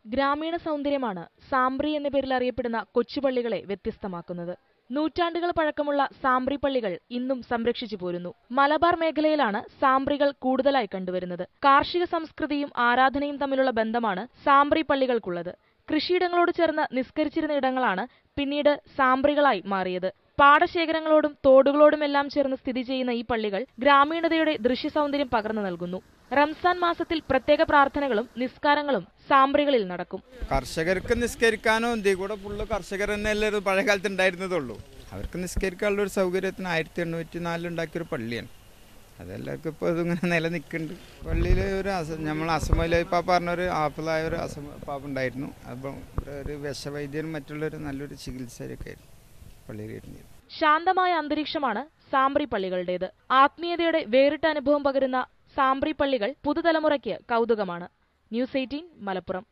ഗ്രാമീണ സൗന്ദര്യമാണ് സാംബ്രി എന്ന പേരിൽ അറിയപ്പെടുന്ന കൊച്ചുപള്ളികളെ വ്യത്യസ്തമാക്കുന്നത്. നൂറ്റാണ്ടുകൾ പഴക്കമുള്ള സാംബ്രി പള്ളികൾ ഇന്നും സംരക്ഷിച്ചു പോരുന്നു. മലബാർ മേഖലയിലാണ് സാംബ്രികൾ കൂടുതലായി കണ്ടുവരുന്നത്. കാർഷിക സംസ്കൃതിയും ആരാധനയും തമ്മിലുള്ള ബന്ധമാണ് സാംബ്രി പള്ളികൾക്കുള്ളത്. കൃഷിയിടങ്ങളോട് ചേർന്ന് നിസ്കരിച്ചിരുന്ന ഇടങ്ങളാണ് പിന്നീട് സാംബ്രികളായി മാറിയത്. പാടശേഖരങ്ങളോടും തോടുകളോടുമെല്ലാം ചേർന്ന് സ്ഥിതി ചെയ്യുന്ന ഈ പള്ളികൾ ഗ്രാമീണതയുടെ ദൃശ്യസൗന്ദര്യം പകർന്നു നൽകുന്നു. റംസാൻ മാസത്തിൽ പ്രത്യേക പ്രാർത്ഥനകളും നിസ്കാരങ്ങളും സാംബ്രികളിൽ നടക്കും. കർഷകർക്ക് നിസ്കരിക്കാനോ ഇന്ത്യ കൂടെ ഫുള്ള് കർഷകർ തന്നെയല്ലേ പഴയ കാലത്ത് ഉണ്ടായിരുന്നതുള്ളൂ. അവർക്ക് നിസ്കരിക്കാനുള്ള ഒരു സൗകര്യത്തിന് 1804 ഉണ്ടാക്കിയൊരു പള്ളിയാണ്. അതെല്ലാവർക്കും ഇപ്പോൾ ഇതിങ്ങനെ നിലനിൽക്കുന്നുണ്ട്. പള്ളിയിൽ നമ്മൾ അസമയിലെ ഇപ്പം പറഞ്ഞൊരു ആപ്പിളായ ഒരു പാപ്പ ഉണ്ടായിരുന്നു. അപ്പം ഒരു വിഷവൈദ്യനും മറ്റുള്ളൊരു നല്ലൊരു ചികിത്സയൊക്കെ ആയിരുന്നു പള്ളിയിൽ ഇരുന്നത്. ശാന്തമായ അന്തരീക്ഷമാണ് സാംബ്രി പള്ളികളുടേത്. ആത്മീയതയുടെ വേറിട്ട അനുഭവം പകരുന്ന സാംബ്രി പള്ളികൾ പുതുതലമുറയ്ക്ക് കൗതുകമാണ്. ന്യൂസ് 18 മലപ്പുറം.